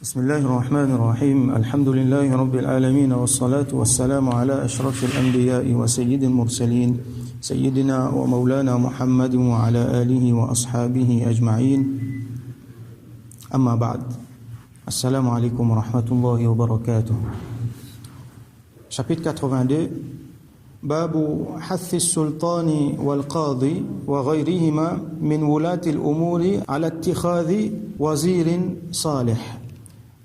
بسم الله الرحمن الرحيم الحمد لله رب العالمين والصلاة والسلام على أشرف الأنبياء وسيد المرسلين سيدنا ومولانا محمد وعلى آله وأصحابه أجمعين أما بعد السلام عليكم ورحمة الله وبركاته. Chapitre 82 باب حث السلطان والقاضي وغيرهما من ولاة الأمور على اتخاذ وزير صالح.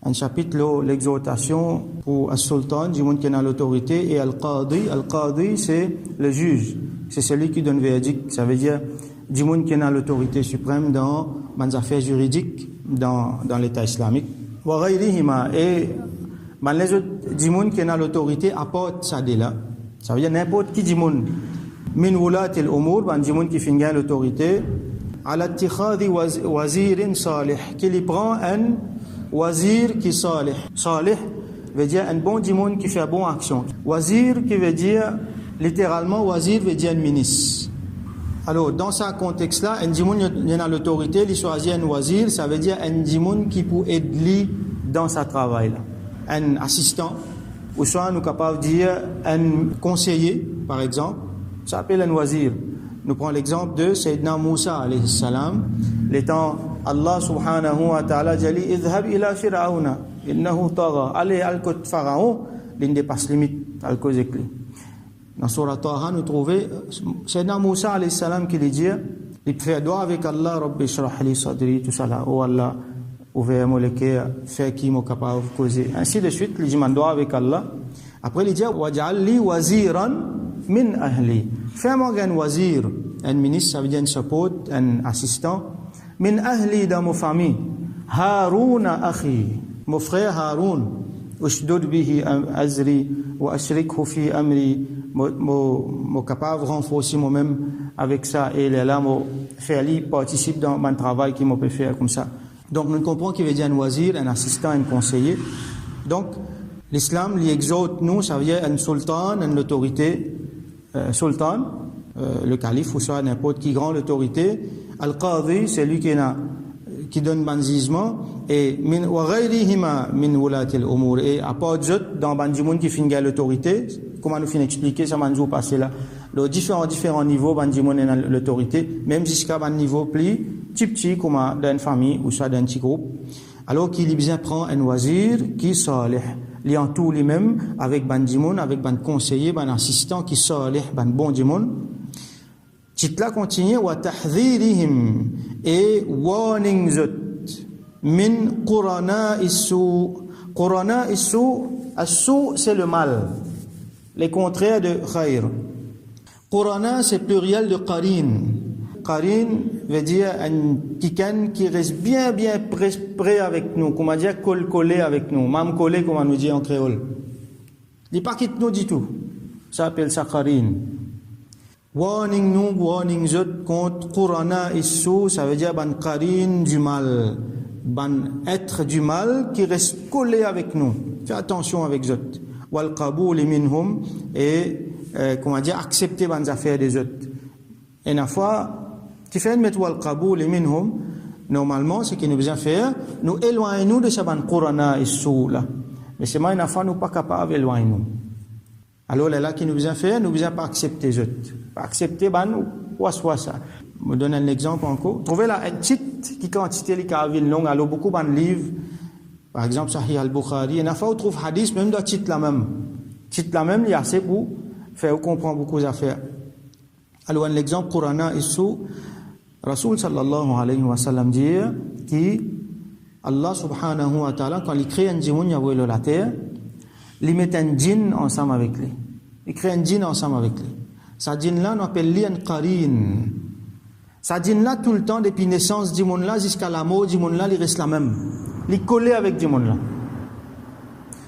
Un chapitre, l'exhortation pour al-sultan, du monde qui a l'autorité, et al-qadi. Al-qadi, c'est le juge. C'est celui qui donne verdict. Ça veut dire du monde qui a l'autorité suprême dans les affaires juridiques dans l'État islamique. Wa ghayrihima, et les autres du monde qui a l'autorité apportent ça de là. Ça veut dire n'importe qui du monde. Min wulat al-umur, du monde qui finit l'autorité, ala ittikhadhi wazirin salih, qui lui prend un wazir qui salih. Salih veut dire un bon du monde qui fait bonne action. Wazir qui veut dire, littéralement, wazir veut dire un ministre. Alors, dans ce contexte-là, un du monde qui a l'autorité, il choisit un wazir, ça veut dire un du monde qui peut aider dans sa travail. Un assistant, ou soit nous sommes capables de dire un conseiller, par exemple, ça s'appelle un wazir. Nous prenons l'exemple de Sayyidina Moussa alayhi salam, l'étant Allah subhanahu wa ta'ala dit idhhab ila fir'auna innahu tagha, allez al côté pharaon, il dépasse limite al cause clé. Dans surah Taha nous trouvons Sayyidina Moussa alayhi salam qui lui dit, il fait doigt avec Allah, rabbi shrah li sadri, tout ça là, oh Allah, ouvre-moi le cœur, fais qui m'est capable de causer, ainsi de suite. Il dit man doigt avec Allah. Après il dit waj'al li waziran min ahli, fais-moi un wazir, un ministre, ça veut dire un support, un assistant. Min ahli, dans ma famille, Haroun akhi, mon frère Haroun, ushdud bihi azri wa ashrikhu fi amri, mon capable renforcer moi-même avec ça, et là mon faire lui participe dans mon travail qui m'a peut faire comme ça. Donc nous comprenons qu'il veut dire un wazir, un assistant, un conseiller. Donc l'islam lui exhorte nous, ça veut dire un sultan, une autorité, sultan, le calife ou soit n'importe qui grand l'autorité. Al-Qadi, c'est lui qui donne banzisement, et min wa ghayrihima min wulati al-umur, et à part d'autres dans bandimoun qui finit l'autorité. Comment nous finit expliquer ça manjou passer là, le différents niveaux bandimoun et l'autorité, même jusqu'à un niveau plus petit comme dans une famille ou soit dans un petit groupe. Alors qu'il bien prend un wazir qui salih, li en tout lui-même avec bandimoun, avec ban conseiller, ban assistant qui salih, ban bon dimoun. Titla continue wa tahdhirihim, et warning zot min qurana issu. Qurana issu, as-su c'est le mal, les contraires de khair. Qurana c'est pluriel de qarin. Qarin veut dire un tikan qui reste bien près avec nous, comment dire collé avec nous, même collé comme on nous dit en créole. Il pas quitte nous du tout. Ça s'appelle ça qarin. Warning nous, warning zot contre Qurana issu, ça veut dire ban qarin du mal, ban être du mal qui reste collé avec nous. Fais attention avec zot. Wal qaboul minhum, et comment dire accepter ban affaires des autres. Et une fois qui fait mettre wal qaboul minhum, normalement ce qui nous besoin faire, nous éloignons de ce ban Qurana issu là. Mais c'est moi une fois nous pas capable éloigner nous. Alors là qui nous besoin faire, nous besoin pas accepter les autres, pas accepter ban waswasa. Je donne un exemple encore. Trouvez là un titre qui quantité les carvines longues, alors beaucoup ban livres, par exemple Sahih al-Bukhari, et une fois on trouve hadith même dans titre la même il y a assez pour faire comprendre beaucoup d'affaires. Alors un exemple Qurana issu, Rasul sallallahu alayhi wa sallam dit qui Allah subhanahu wa ta'ala quand il crée un djinn il la terre, il met un djinn ensemble avec lui. Il crée un djinn ensemble avec lui. Sa djinn-là, on appelle lui un qarin. Sa djinn-là, tout le temps, depuis naissance du monde-là, jusqu'à la mort du monde-là, il reste la même. Il est collé avec du monde-là.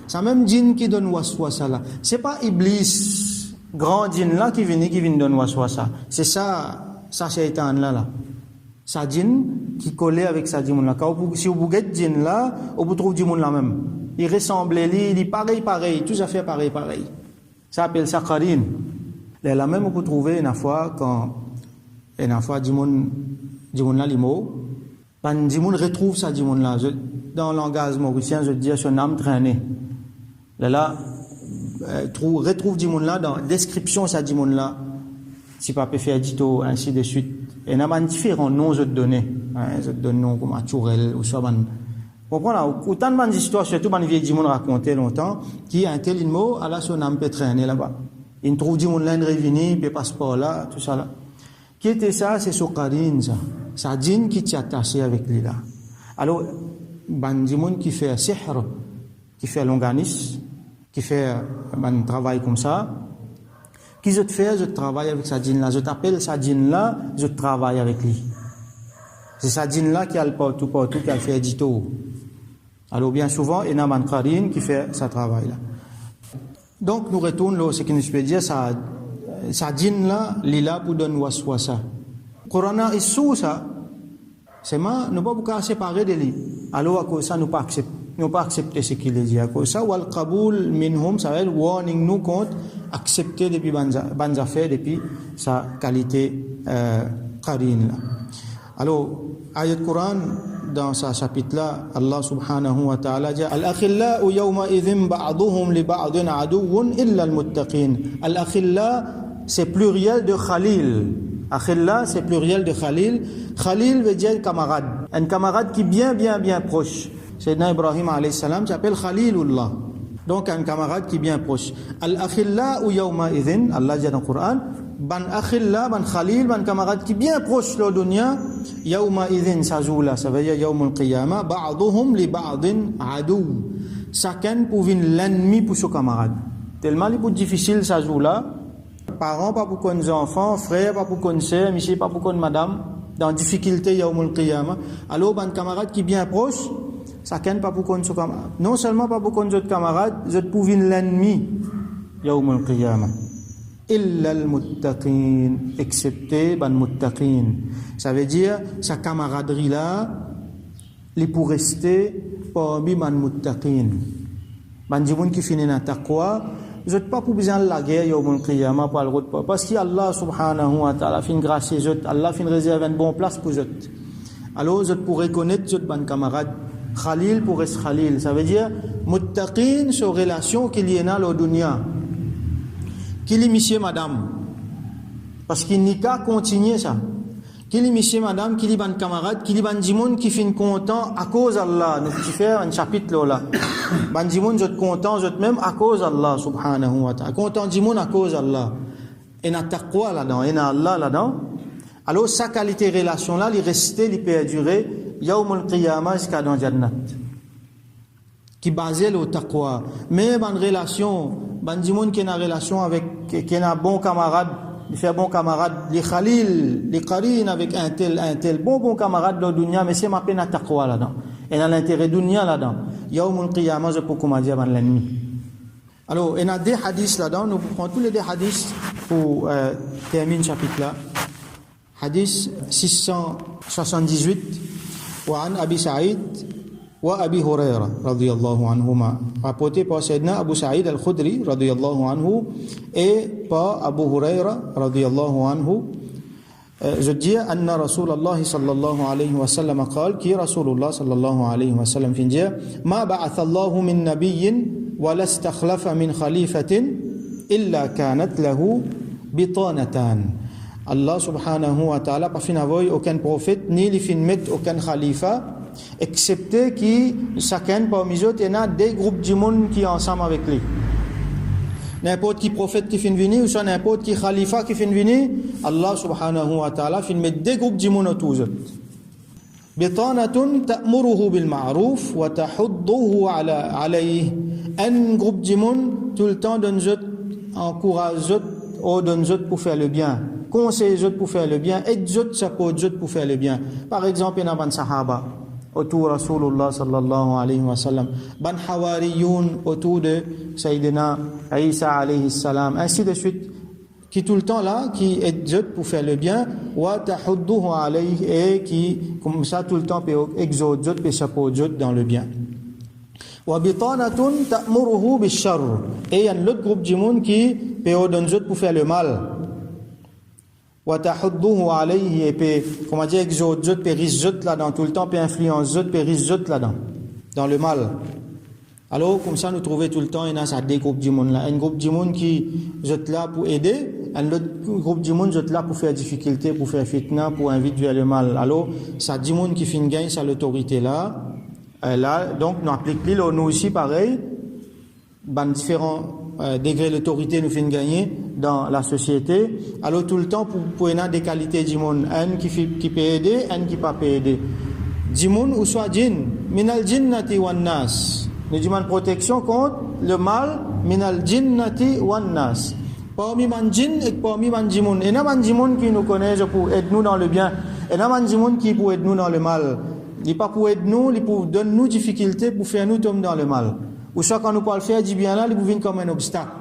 C'est même djinn qui donne waswasa là. C'est pas Iblis, grand djinn-là, qui vient donner waswasa. C'est ça shaitan-là, là. Sa djinn qui collé avec sa djinn-là. Si vous bouguez djinn-là, vous trouvez du monde-là même. Il ressemble, il est pareil, tout à fait pareil. Ça s'appelle ça qarin. Là même on peut trouver une fois du monde là limo, pan du monde retrouve ça du monde là, dans le langage mauricien, je dis son âme traînée. Là, retrouve du monde là, dans la description, ça dit monde là, si pas peut faire dito, ainsi de suite. Et il y a différents noms, je te donne. Je te donne nom comme Tourelle, ou soit, comprenez, autant de histoires, surtout, man, vieille du monde raconté longtemps, qui a un tel mot, à la son âme peut traîner là-bas. Il trouve du monde là, une réunie, puis passeport là, tout ça là. Qui était ça? C'est son karine, ça. Ça djinn qui t'y attaché avec lui là. Alors, ban du monde qui fait sihr, qui fait longanisme, qui fait un travail comme ça, qui je te fais, je travaille avec sa djinn là. Je t'appelle sa djinn là, je travaille avec lui. C'est sa djinn là qui a le partout, qui a le fait édito. Alors, bien souvent, il y a un karine qui fait ce travail là. Donc, nous retournons là, ce que nous peut dire, ça djinn là, lila pour donner waswasa. Corona est sous ça. C'est moi, nous ne pouvons pas séparer de lui. Alors, à cause ça, nous ne pas accepter ce qu'il dit. À cause ça, wal qaboul minhum, ça veut dire warning nous compte accepter depuis bonnes affaires, depuis sa qualité qarine là. Alors, ayat Coran dans ce chapitre-là, Allah subhanahu wa ta'ala dit Al-akhillau yawma idhin ba'duhum li ba'din aduwwun illa al-muttaqin. Al-akhilla, c'est pluriel de Khalil. Akhilla, c'est pluriel de Khalil. Khalil veut dire camarade. Un camarade qui est bien proche. Sayyidina Ibrahim alayhi salam s'appelle Khalilullah. Donc un camarade qui est bien proche. Al-akhillau yawma idhin, Allah dit dans le Coran, ban akhilla, ban Khalil, ban camarade qui est bien proche de la dunya, yawma idhin sazoula, ça veut dire yawmul qiyamah, ba'duhum li ba'din adu. Chacun pour l'ennemi pour son camarade. Tellement il est difficile sazoula. Parents pas pour qu'on enfants, frères pas pour qu'on sœurs, monsieur pas pour qu'on madame, dans difficulté yawmul qiyamah. Alors ban camarade qui est bien proche, chacun pas pour qu'on son camarade. Non seulement pas pour qu'on notre camarade, je pour l'ennemi yawmul qiyamah. Illa al-muttaqin, excepté ban muttaqin. Ça veut dire sa camaraderie là, il pour rester parmi ban muttaqin. Ban dimoun qui finit dans taqwa, vous n'êtes pas pour besoin de la guerre yawmul qiyamah par le route parce qu'Allah subhanahu wa ta'ala fin grâce Allah fin réserve une bonne place pour vous. Alors vous pour reconnaître votre ban camarade Khalil pour rester Khalil, ça veut dire muttaqin sur relation qu'il y a dans la dunya. Qu'il est monsieur madame parce qu'il n'y a qu'à continuer ça. Qu'il est monsieur madame, qu'il est ban camarade, qu'il est ban dimoun qui fin content à cause Allah. Nous pouvons faire un chapitre là. Ban dimoun je content je même à cause Allah subhanahu wa ta'ala. Content dimoun à cause Allah. Et na taqwa là-dedans, et na Allah là-dedans. Alors sa qualité relation là, il restait, il perdurer yawmul qiyamah jusqu'à dans jannat. Qui basé le taqwa. Mais ban relation, ban dimoun qui a une relation avec qui a un bon camarade, il fait bon camarade, les khalil, les qarine avec un tel bon camarade de la dunya, mais c'est ma peine à taqwa là-dedans. Et dans l'intérêt dunya là-dedans. Yawmul qiyamah, je peux comment dire ban l'ennemi. Alors, il y a des hadiths là-dedans, nous prenons tous les deux hadiths pour terminer le chapitre là. Hadith 678 وعن أبي سعيد وأبي هريرة رضي الله عنهما rapporté par Sayyidina Abu Sa'id al-Khudri رضي الله عنه et par Abu Huraira رضي الله عنه je dis أن رسول الله صلى الله عليه وسلم قال qui رسول الله صلى الله عليه وسلم في dire ما بعث الله من نبي ولا استخلف من خليفة إلا كانت له بطانتان. Allah subhanahu wa ta'ala pas fin avoir aucun prophète ni li fin mettre aucun khalifa excepté qui chacun parmi eux il y a des groupes du monde qui ensemble avec lui. N'importe qui prophète qui fin venir ou soit n'importe qui khalifa qui fin venir, Allah subhanahu wa ta'ala fin mettre des groupes du monde autour d'eux. Bitanatun ta'muruhu bil ma'ruf wa tahudduhu alayhi. Un groupe du monde tout le temps donne encourage ou donne pour faire le bien. Conseille les autres pour faire le bien, aide les autres, support les autres pour faire le bien. Par exemple, il y a ban sahaba autour de Rasulullah sallallahu alayhi wa sallam, ban hawariyun autour de Sayyidina Isa alayhi salam, ainsi de suite, qui tout le temps là, qui aide les autres pour faire le bien, wa tahudduhu alayhi, et qui, comme ça, tout le temps, peut exhorter les autres, peut support les autres dans le bien. Wa bitanatun ta'muruhu bish-sharr, et il y a un autre groupe du monde qui peut donner les autres pour faire le mal. Wa tahudduhu alayhi, et puis comment dire exhorte zot péris zot là-dedans tout le temps puis influence zot péris zot là-dedans. dans le mal. Alors, comme ça, nous trouvons tout le temps, il y a ça des groupes du monde là. Un groupe du monde qui est là pour aider, un autre groupe du monde est là pour faire difficulté, pour faire fitna, pour inviter vers le mal. Alors, ça du monde qui fait une gagne, ça l'autorité là. Là, donc, nous appliquons, nous aussi, pareil, dans différents degrés d'autorité, nous fait gagner dans la société. Alors, tout le temps, pour y avoir des qualités du monde, un qui peut aider, un qui ne peut pas aider. Du monde ou soit djinn, minal jinnati wan nas. Nous demandons protection contre le mal, minal jinnati wan nas. Parmi man djinn et parmi man djimoun. Et n'a man djimoun qui nous connaît pour aider nous dans le bien. Et n'a man djimoun qui pour aider nous dans le mal. Il n'est pas pour aider nous, il pour donner nous difficultés pour faire nous tomber dans le mal. Ou soit quand nous parlons faire du bien là, il vient comme un obstacle.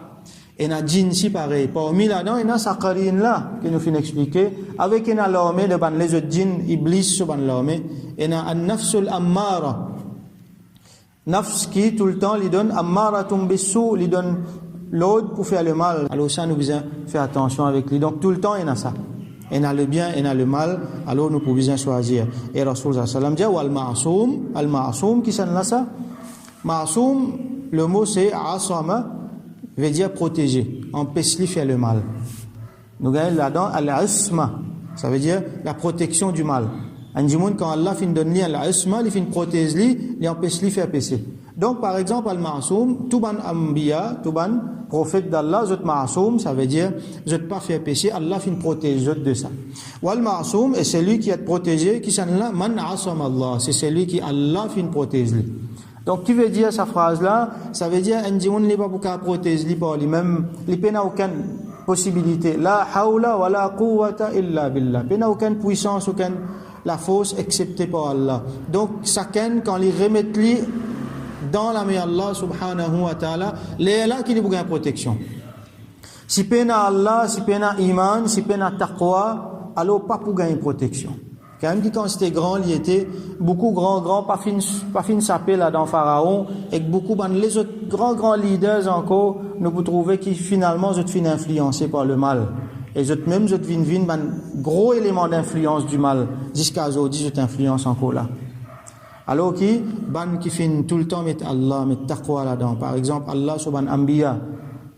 Et n'a djinn si pareil. Parmi là-dedans, il y a Sakarine là, qui nous fait expliquer. Avec il y a l'armée de ban les autres djinns, iblis sur ban l'armée. Et il y a un nafsul ammara. Nafs qui tout le temps lui donne ammaratum bissou, lui donne l'autre pour faire le mal. Alors ça nous besoin faire attention avec lui. Donc tout le temps il y a ça. Il y a le bien, il y a le mal. Alors nous pouvons bien choisir. Et Rasul sallallahu alayhi wa sallam dit al ma'soum qui s'en là ça. Ma'soum, le mot c'est asama, veut dire protéger, empêcher de faire le mal. Nous gagnons là-dedans al-isma, ça veut dire la protection du mal. Un djimoun, quand Allah fin donne li al-isma, il fin protège li, il empêche li faire péché. Donc, par exemple, al-ma'soum, tout ban ambiya, tout ban prophète d'Allah, zot ma'soum, ça veut dire, zot pas faire péché, Allah fin protège zot de ça. Wal ma'soum, et celui qui est protégé, qui s'en là, man asam Allah, c'est celui qui Allah fin protège li. Donc, qui veut dire sa phrase-là? Ça veut dire, un djimoun n'est pas pour qu'à protéger li par lui-même, il n'a aucune possibilité. La hawla wa la quwwata illa billah. Il n'a aucune puissance, aucune la force exceptée par Allah. Donc, chacun, quand il remet lui dans la main Allah subhanahu wa ta'ala, les là qui nous gagne protection. Si pena Allah, si pena iman, si pena taqwa, alors pas pour gagner protection. Quand même quand c'était grand, il était beaucoup grand, pas fin sapé là dans Pharaon, et beaucoup les autres grands leaders encore, nous vous trouvez qui finalement sont fin influencés par le mal. Et même vin un gros élément d'influence du mal jusqu'à aujourd'hui cette influence encore là. Alors qui fin tout le temps met Allah met taqwa là-dedans. Par exemple Allah subhan anbiya,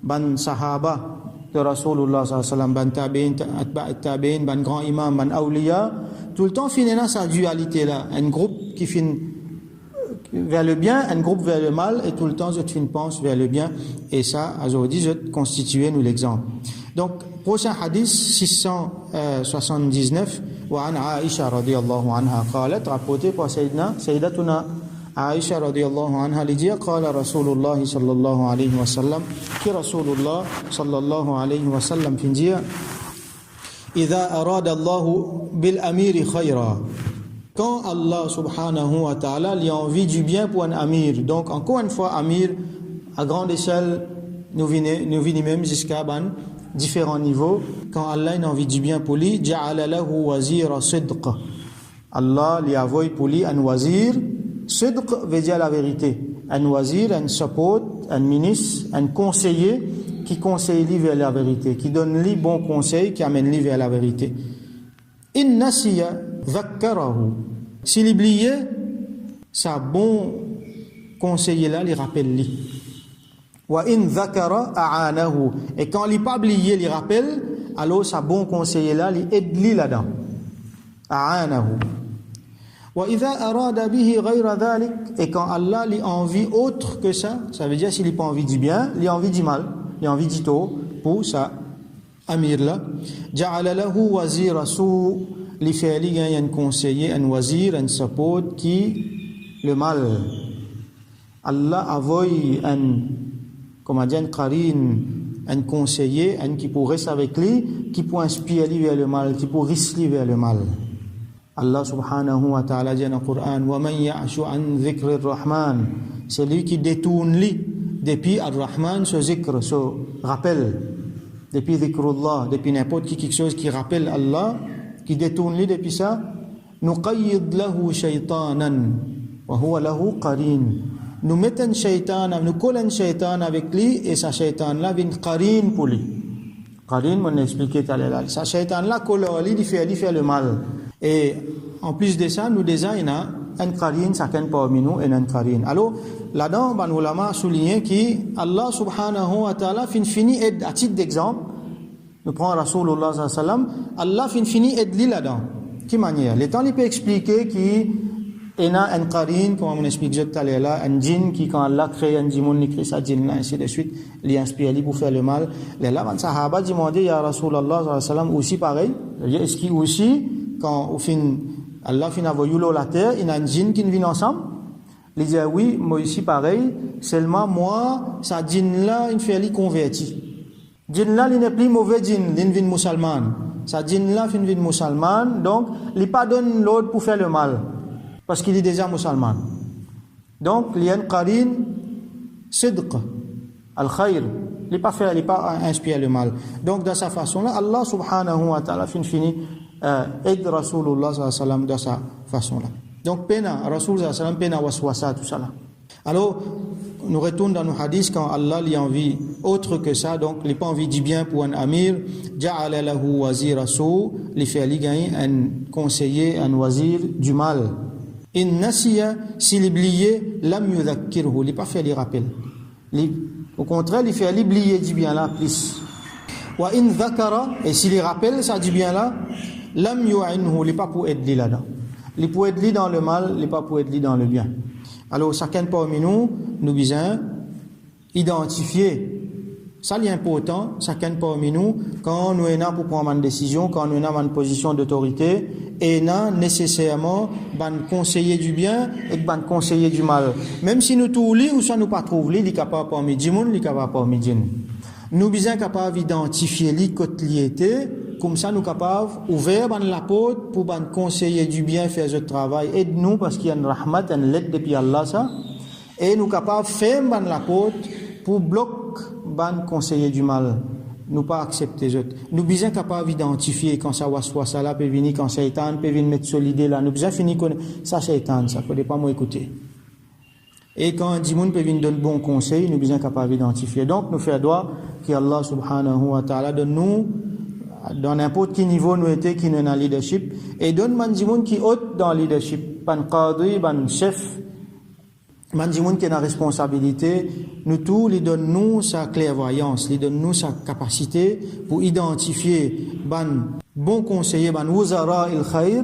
ban sahaba de Rasulullah sallallahu alayhi wa sallam, ban tabi'in, atba' tabi'in, ban grand imam, ban awliya, tout le temps finira sa dualité là, un groupe qui fin vers le bien, un groupe vers le mal, et tout le temps je pense vers le bien, et ça aujourd'hui je constituer nous l'exemple. Donc prochain hadith 679 وعن عائشة رضي الله عنها قالت rapporté par سيدتنا عائشة رضي الله عنها لدي قال رسول الله صلى الله عليه وسلم كي رسول الله صلى الله عليه وسلم في دي إذا أراد الله بالأمير خيرا. Quand Allah subhanahu wa ta'ala lui a envie du bien pour un amir, donc encore une fois amir à grande échelle nous venons même jusqu'à différents niveaux. Quand Allah a envie du bien pour lui, ja'ala lahu wazira sidq. Allah lui a envoyé pour lui un wazir. Sidq veut dire la vérité. Un wazir, un support, un ministre, un conseiller qui conseille lui vers la vérité, qui donne lui bon conseil, qui amène lui vers la vérité. In nasiya dhakkarahu. S'il oubliait, sa bon conseiller là, il rappelle lui. Wa in dhakara a'anahu. Et quand il pas oublié, il rappelle, alors sa bon conseiller là, il aide lui là-dedans. A'anahu. Wa idha arada bihi ghayra dhalik. Et quand Allah lui envie autre que ça, ça veut dire s'il n'a pas envie du bien, il a envie du mal, il a envie du tort pour ça. Amir là, ja'ala lahu wazira su, li fait li un conseiller, un wazir, un support qui le mal. Allah avoue un qarin, un conseiller, un qui pourrait rester avec lui, qui pourrait inspirer lui vers le mal, qui pourrait risquer vers le mal. Allah subhanahu wa ta'ala dit dans le Coran, wa man ya'shu an dhikri ar-Rahman, c'est lui qui détourne lui depuis ar-Rahman ce zikr, ce rappel. Depuis dhikrullah, depuis n'importe qui quelque chose qui rappelle Allah, qui détourne lui depuis ça, nuqayyid lahu shaytanan wa huwa lahu qarin. Nous mettons un shaytan, nous collons un shaytan avec lui et sa shaytan là vient qarin pour lui. Qarin, on a expliqué tout à l'heure. Sa shaytan là colle lui, il fait le mal. Et en plus de ça, nous désignons un qarin chacun parmi nous et un qarin. Alors là-dedans ban ulama a souligné que Allah subhanahu wa ta'ala fini aide à titre d'exemple. Nous prenons Rasulullah sallallahu alayhi wa sallam, Allah fini aide lui là-dedans. Quelle manière? Les temps il peut expliquer qu'il y a un qarin, comme on explique tout à l'heure là, un djinn qui quand Allah crée un djinn, il crée sa djinn là, ainsi de suite, il inspire pour faire le mal. Les là, les sahaba demandé à Rasulullah sallallahu alayhi wa sallam aussi pareil. Est-ce qu'il aussi quand au fin Allah fin envoyé la terre, il y a un djinn qui vient ensemble? Il dit oui, moi aussi pareil, seulement moi, sa djinn là, il fait lui converti. Djinn là, il n'est plus mauvais djinn, il vient musulman. Sa djinn là, il vient musulman, donc il pardonne l'autre pour faire le mal, parce qu'il est déjà musulman. Donc il y a un qarin sidq, al-khayr, il n'est pas inspiré le mal. Donc de sa façon là, Allah subhanahu wa ta'ala fini aide Rasulullah sallallahu alayhi wa sallam de sa façon là. Donc pena Rasulullah sallallahu alayhi wa sallam pena waswasa tout ça là. Alors nous retournons dans nos hadiths quand Allah lui envie autre que ça, donc il n'a pas envie du bien pour un amir, ja'ala lahu wazira su, il fait lui gagner un conseiller, un wazir du mal. In nasiya, s'il oubliait, lam yudhakkirhu, il n'a pas fait les rappels. Au contraire, il fait oublier du bien là plus. Wa in dhakara, et s'il rappelle ça du bien là, lam yu'inhu, il n'est pas pour aider là-dedans. Il est pour aider dans le mal, il n'est pas pour aider dans le bien. Alors, chacun parmi nous, nous disons, identifier, ça c'est important, chacun parmi nous, quand nous sommes là pour prendre une décision, quand nous sommes dans une position d'autorité, et non nécessairement un conseiller du bien et un conseiller du mal. Même si nous tous les ou ça nous pas trouver, il est capable parmi les gens, il est capable parmi les gens. Nous sommes capables d'identifier les côtés liés, comme ça nous sommes capables d'ouvrir la porte pour un conseiller du bien faire ce travail. Aide-nous parce qu'il y a une rahmat, une lettre depuis Allah ça. Et nous sommes capables de faire la porte pour bloquer un conseiller du mal. Nous pas accepter les autres. Nous sommes capables d'identifier quand ça waswasa là peut venir, quand Satan peut venir mettre solide là. Nous sommes fini connaître ça Satan, ça faut pas moi écouter. Et quand un djinn peut venir donner bon conseil, nous sommes capables d'identifier. Donc nous faisons droit qu'Allah subhanahu wa ta'ala donne nous dans n'importe quel niveau nous étions qui nous dans le leadership et donne man djinn qui haute dans le leadership, ban qadi, ban chef, man djinn qui a la responsabilité, nous tous lui donne nous sa clairvoyance, lui donne nous sa capacité pour identifier ban bon conseiller, ban wuzara il khair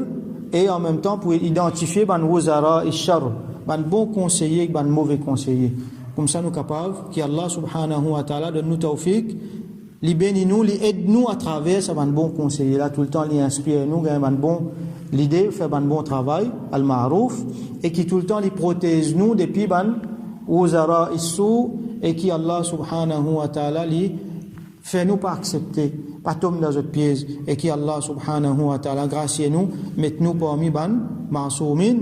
et en même temps pour identifier ban wuzara il shar, ban bon conseiller, ban mauvais conseiller. Comme ça nous capables qu'Allah subhanahu wa ta'ala donne nous tawfiq, li bénit nous, li aide nous à travers ça ban bon conseiller là tout le temps li inspire nous gagne ban bon l'idée faire ban bon travail al ma'ruf et qui tout le temps li protège nous depuis ban wuzara issou et qui Allah subhanahu wa ta'ala li fait nous pas accepter pas tomber dans notre piège et qui Allah subhanahu wa ta'ala gracier nous met nous parmi ban ma'soumin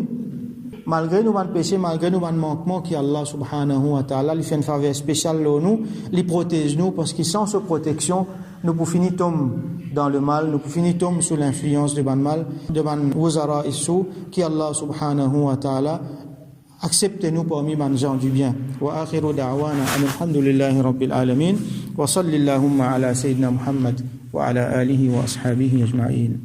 malgré nous ban péché malgré nous ban manquement qui Allah subhanahu wa ta'ala lui fait une faveur spéciale nous lui protège nous parce que sans cette protection nous pouvons finir tomber dans le mal nous pouvons finir tomber sous l'influence de ban mal de ban wuzara issou qui Allah subhanahu wa ta'ala acceptez-nous parmi les gens du bien. Wa akhiru da'wana alhamdulillahi rabbil alamin wa sallallahu ala sayyidina Muhammad wa ala alihi wa ashabihi ajma'in.